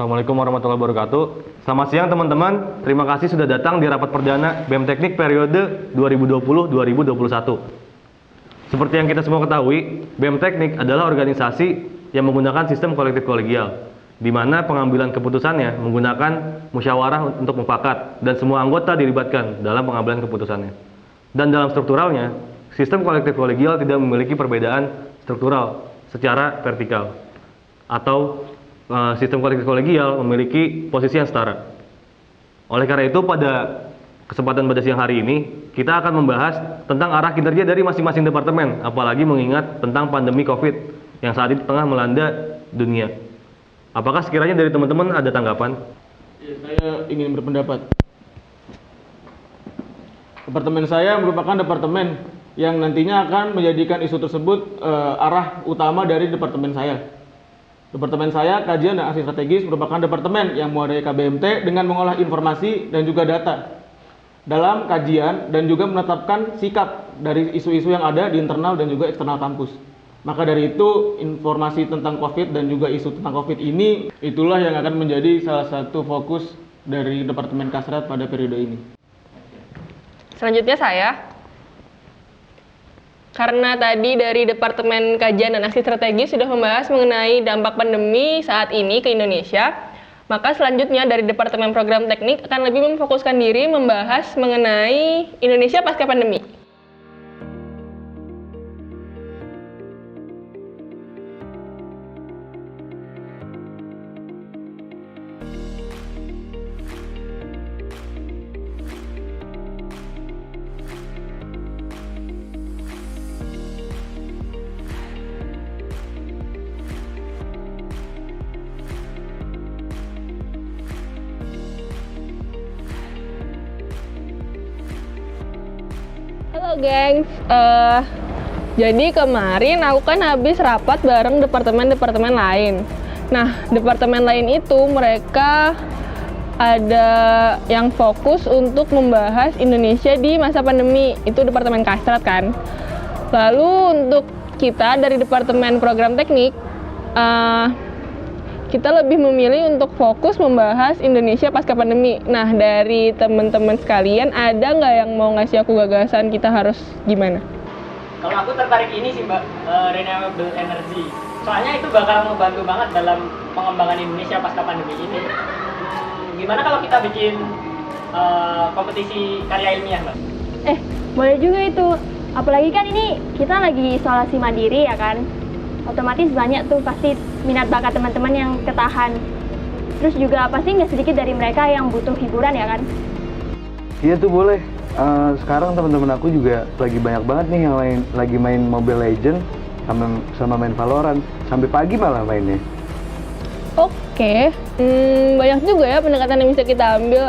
Assalamualaikum warahmatullahi wabarakatuh. Selamat siang teman-teman. Terima kasih sudah datang di rapat perdana BEM Teknik periode 2020-2021. Seperti yang kita semua ketahui, BEM Teknik adalah organisasi yang menggunakan sistem kolektif kolegial, di mana pengambilan keputusannya menggunakan musyawarah untuk mufakat dan semua anggota dilibatkan dalam pengambilan keputusannya. Dan dalam strukturalnya, sistem kolektif kolegial tidak memiliki perbedaan struktural secara vertikal atau sistem kolektif kolegial memiliki posisi yang setara. Oleh karena itu, pada kesempatan pada siang hari ini, kita akan membahas tentang arah kinerja dari masing-masing departemen, apalagi mengingat tentang pandemi COVID yang saat ini tengah melanda dunia. Apakah sekiranya dari teman-teman ada tanggapan? Ya, saya ingin berpendapat. Departemen saya merupakan departemen yang nantinya akan menjadikan isu tersebut arah utama dari departemen saya. Departemen saya, Kajian dan Aksi Strategis, merupakan departemen yang mewadahi KBMT dengan mengolah informasi dan juga data dalam kajian dan juga menetapkan sikap dari isu-isu yang ada di internal dan juga eksternal kampus. Maka dari itu, informasi tentang COVID dan juga isu tentang COVID ini, itulah yang akan menjadi salah satu fokus dari Departemen Kasrat pada periode ini. Selanjutnya saya. Karena tadi dari Departemen Kajian dan Aksi Strategis sudah membahas mengenai dampak pandemi saat ini ke Indonesia, maka selanjutnya dari Departemen Program Teknik akan lebih memfokuskan diri membahas mengenai Indonesia pasca pandemi. Halo gengs, jadi kemarin aku kan habis rapat bareng departemen-departemen lain. Nah, departemen lain itu mereka ada yang fokus untuk membahas Indonesia di masa pandemi, itu Departemen Kasrat kan. Lalu untuk kita dari Departemen Program Teknik, kita lebih memilih untuk fokus membahas Indonesia pasca pandemi. Nah, dari teman-teman sekalian, ada nggak yang mau ngasih aku gagasan kita harus gimana? Kalau aku tertarik ini sih Mbak, renewable energy. Soalnya itu bakal membantu banget dalam pengembangan Indonesia pasca pandemi ini. Gimana kalau kita bikin kompetisi karya ilmiah Mbak? Boleh juga itu. Apalagi kan ini kita lagi isolasi mandiri ya kan. Otomatis banyak tuh pasti minat bakat teman-teman yang ketahan. Terus juga pasti nggak sedikit dari mereka yang butuh hiburan ya kan? Iya tuh boleh. Sekarang teman-teman aku juga lagi banyak banget nih yang lagi main Mobile Legends sama main Valorant. Sampai pagi malah mainnya. Oke, banyak juga ya pendekatan yang bisa kita ambil.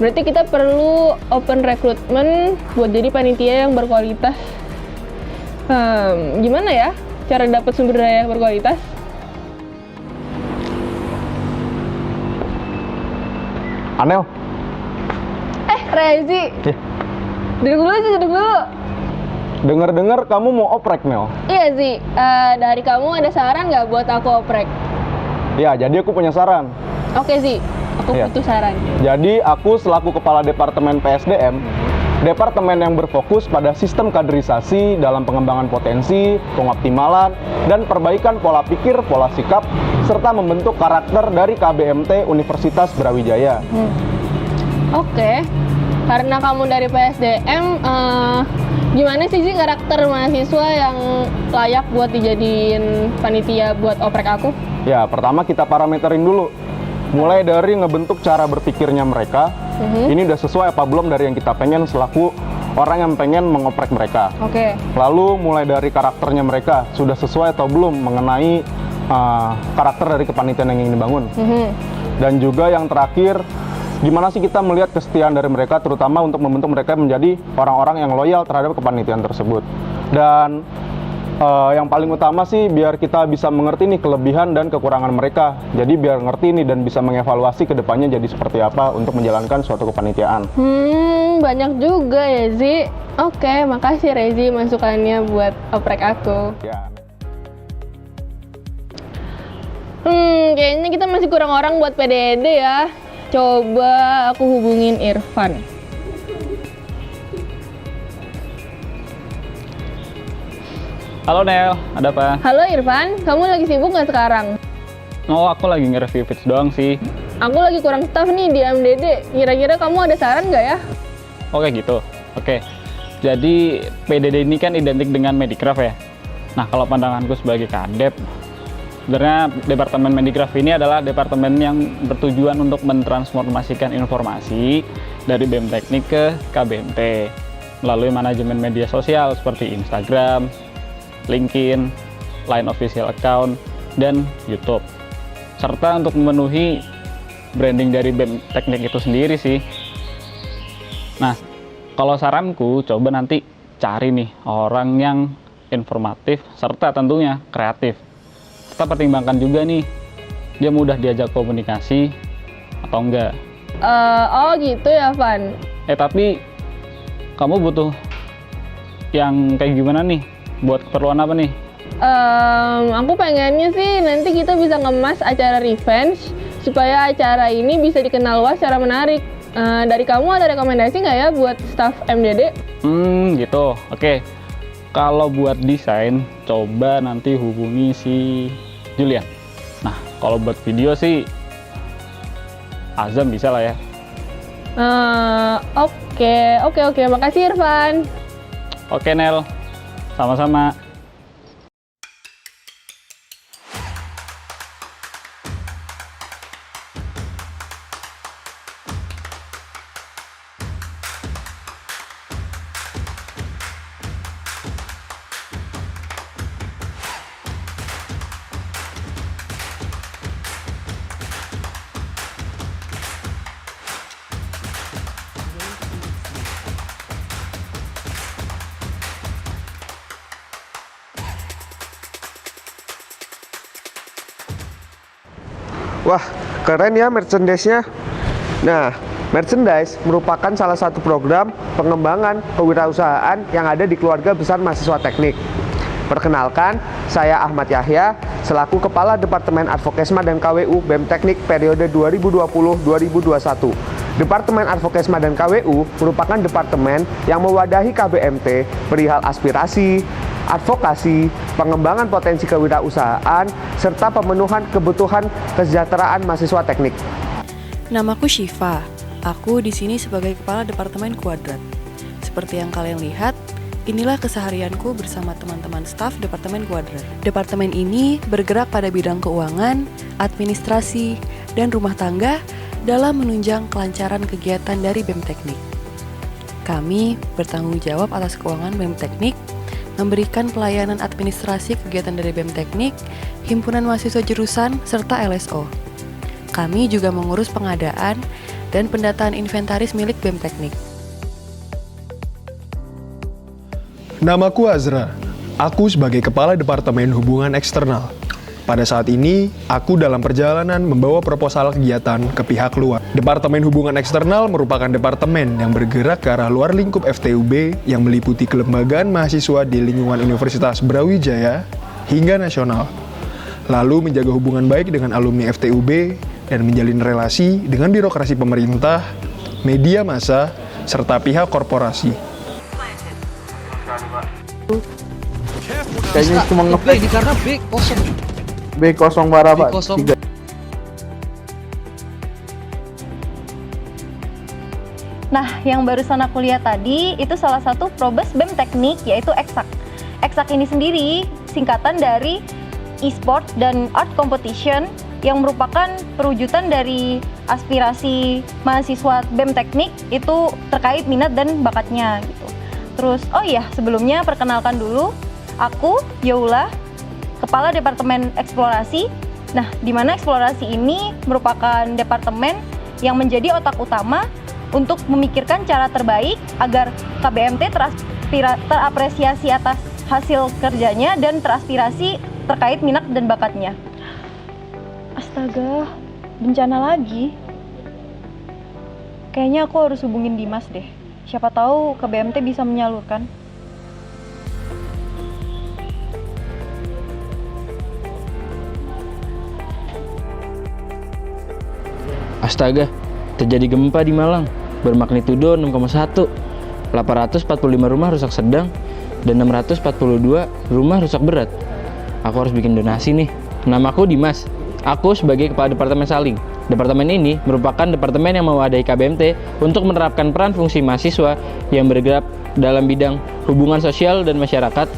Berarti kita perlu open recruitment buat jadi panitia yang berkualitas. Gimana ya cara dapat sumber daya yang berkualitas? Anel. Rezi. Duduk dulu. Dengar-dengar kamu mau oprek, Nel? Iya Zi, dari kamu ada saran nggak buat aku oprek? Ya, jadi aku punya saran. Oke Zi, aku Iya. butuh saran. Jadi aku selaku Kepala Departemen PSDM, departemen yang berfokus pada sistem kaderisasi dalam pengembangan potensi, pengoptimalan, dan perbaikan pola pikir, pola sikap, serta membentuk karakter dari KBMT Universitas Brawijaya. Oke, karena kamu dari PSDM, gimana sih karakter mahasiswa yang layak buat dijadiin panitia buat oprek aku? Ya, pertama kita parameterin dulu. Mulai dari ngebentuk cara berpikirnya mereka, ini udah sesuai apa belum dari yang kita pengen selaku orang yang pengen mengoprek mereka. Oke. Lalu mulai dari karakternya mereka, sudah sesuai atau belum mengenai karakter dari kepanitiaan yang ingin dibangun. Dan juga yang terakhir, gimana sih kita melihat kesetiaan dari mereka, terutama untuk membentuk mereka menjadi orang-orang yang loyal terhadap kepanitiaan tersebut. Dan yang paling utama sih biar kita bisa mengerti nih kelebihan dan kekurangan mereka. Jadi biar ngerti nih dan bisa mengevaluasi ke depannya jadi seperti apa untuk menjalankan suatu kepanitiaan. Banyak juga ya Zi. Oke, makasih Rezi masukannya buat oprek aku. Ya. Kayaknya kita masih kurang orang buat PDD ya. Coba aku hubungin Irfan. Halo Nel, ada apa? Halo Irfan, kamu lagi sibuk nggak sekarang? Oh, aku lagi nge-review feeds doang sih. Aku lagi kurang staff nih di MDD. Kira-kira kamu ada saran nggak ya? Oke gitu, oke. Jadi PDD ini kan identik dengan Medikraf ya. Nah, kalau pandanganku sebagai kadep, sebenarnya Departemen Medikraf ini adalah departemen yang bertujuan untuk mentransformasikan informasi dari BEM Teknik ke KBMT melalui manajemen media sosial seperti Instagram, LinkedIn, Line Official Account, dan YouTube. Serta untuk memenuhi branding dari BEM Teknik itu sendiri sih. Nah, kalau saranku coba nanti cari nih orang yang informatif serta tentunya kreatif. Kita pertimbangkan juga nih, dia mudah diajak komunikasi atau enggak. Oh gitu ya Van. Tapi kamu butuh yang kayak gimana nih? Buat keperluan apa nih? Aku pengennya sih nanti kita bisa ngemas acara revenge supaya acara ini bisa dikenal luas secara menarik. Dari kamu ada rekomendasi nggak ya buat staff MDD? Gitu. Oke. Kalau buat desain, coba nanti hubungi si Julian. Nah, kalau buat video sih Azam bisa lah ya. Oke. Makasih Irfan. Oke Nel, sama-sama. Wah, keren ya merchandise-nya. Nah, merchandise merupakan salah satu program pengembangan kewirausahaan yang ada di keluarga besar mahasiswa teknik. Perkenalkan, saya Ahmad Yahya, selaku Kepala Departemen Advokesma dan KWU BEM Teknik periode 2020-2021. Departemen Advokesma dan KWU merupakan departemen yang mewadahi KBMT perihal aspirasi, advokasi, pengembangan potensi kewirausahaan, serta pemenuhan kebutuhan kesejahteraan mahasiswa teknik. Namaku Syifa. Aku di sini sebagai Kepala Departemen Kuadrat. Seperti yang kalian lihat, inilah keseharianku bersama teman-teman staf Departemen Kuadrat. Departemen ini bergerak pada bidang keuangan, administrasi, dan rumah tangga dalam menunjang kelancaran kegiatan dari BEM Teknik. Kami bertanggung jawab atas keuangan BEM Teknik, memberikan pelayanan administrasi kegiatan dari BEM Teknik, himpunan mahasiswa jurusan, serta LSO. Kami juga mengurus pengadaan dan pendataan inventaris milik BEM Teknik. Namaku Azra. Aku sebagai Kepala Departemen Hubungan Eksternal. Pada saat ini, aku dalam perjalanan membawa proposal kegiatan ke pihak luar. Departemen Hubungan Eksternal merupakan departemen yang bergerak ke arah luar lingkup FTUB yang meliputi kelembagaan mahasiswa di lingkungan Universitas Brawijaya hingga nasional. Lalu menjaga hubungan baik dengan alumni FTUB dan menjalin relasi dengan birokrasi pemerintah, media massa, serta pihak korporasi. Kayaknya cuma B karena B kosong. B kosong parah Pak. B0. Nah, yang barusan aku lihat tadi itu salah satu probes BEM Teknik yaitu EXAK. EXAK ini sendiri singkatan dari e-sport dan art competition yang merupakan perwujudan dari aspirasi mahasiswa BEM Teknik itu terkait minat dan bakatnya gitu. Terus, oh iya, sebelumnya perkenalkan dulu, aku Youla, Kepala Departemen Eksplorasi. Nah, di mana eksplorasi ini merupakan departemen yang menjadi otak utama untuk memikirkan cara terbaik agar KBMT terapresiasi atas hasil kerjanya dan teraspirasi terkait minat dan bakatnya. Astaga, bencana lagi. Kayaknya aku harus hubungin Dimas deh. Siapa tahu KBMT bisa menyalurkan. Astaga, terjadi gempa di Malang bermagnitudo 6,1. 845 rumah rusak sedang dan 642 rumah rusak berat. Aku harus bikin donasi nih. Namaku Dimas. Aku sebagai Kepala Departemen Saling. Departemen ini merupakan departemen yang mewadahi KBMT untuk menerapkan peran fungsi mahasiswa yang bergerak dalam bidang hubungan sosial dan masyarakat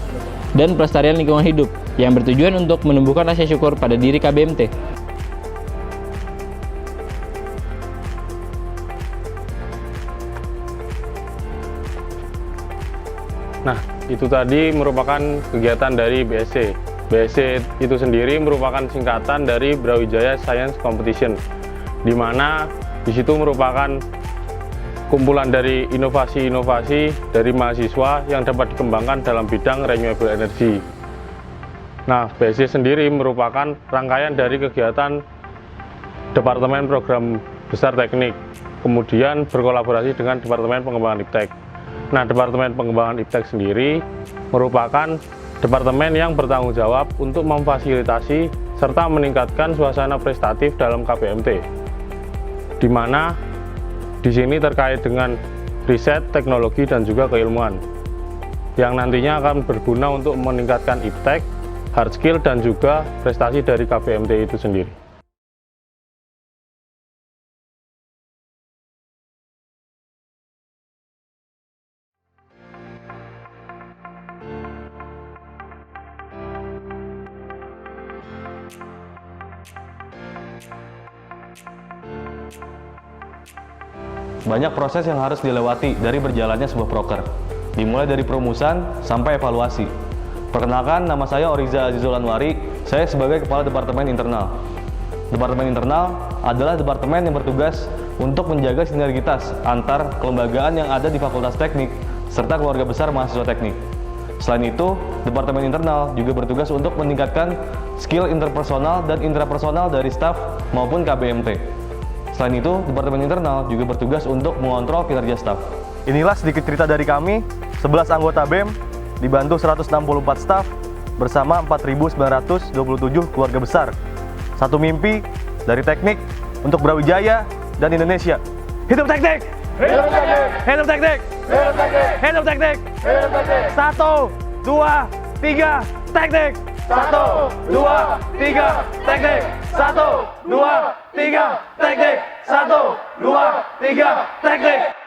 dan pelestarian lingkungan hidup yang bertujuan untuk menumbuhkan rasa syukur pada diri KBMT. Nah, itu tadi merupakan kegiatan dari BSC. BSC itu sendiri merupakan singkatan dari Brawijaya Science Competition, di mana di situ merupakan kumpulan dari inovasi-inovasi dari mahasiswa yang dapat dikembangkan dalam bidang renewable energy. Nah, BSC sendiri merupakan rangkaian dari kegiatan Departemen Program Besar Teknik, kemudian berkolaborasi dengan Departemen Pengembangan Iptek. Nah, Departemen Pengembangan Iptek sendiri merupakan departemen yang bertanggung jawab untuk memfasilitasi serta meningkatkan suasana prestatif dalam KBMT, di mana di sini terkait dengan riset, teknologi, dan juga keilmuan yang nantinya akan berguna untuk meningkatkan iptek, hard skill, dan juga prestasi dari KBMT itu sendiri. Banyak proses yang harus dilewati dari berjalannya sebuah proker, dimulai dari perumusan sampai evaluasi. Perkenalkan, nama saya Oriza Azizul Anwari, saya sebagai Kepala Departemen Internal. Departemen Internal adalah departemen yang bertugas untuk menjaga sinergitas antar kelembagaan yang ada di Fakultas Teknik serta keluarga besar mahasiswa teknik. Selain itu, Departemen Internal juga bertugas untuk meningkatkan skill interpersonal dan intrapersonal dari staf maupun KBMT. Selain itu, Departemen Internal juga bertugas untuk mengontrol kinerja staf. Inilah sedikit cerita dari kami, 11 anggota BEM, dibantu 164 staf, bersama 4.927 keluarga besar. Satu mimpi dari teknik untuk Brawijaya dan Indonesia. Hidup teknik! Hidup teknik! Hidup teknik! Hidup teknik! Hidup teknik! Hidup teknik! 1, 2, 3, teknik! 1, 2, 3, teknik! 1, 2, 3, teknik! 1, 2, 3, teknik!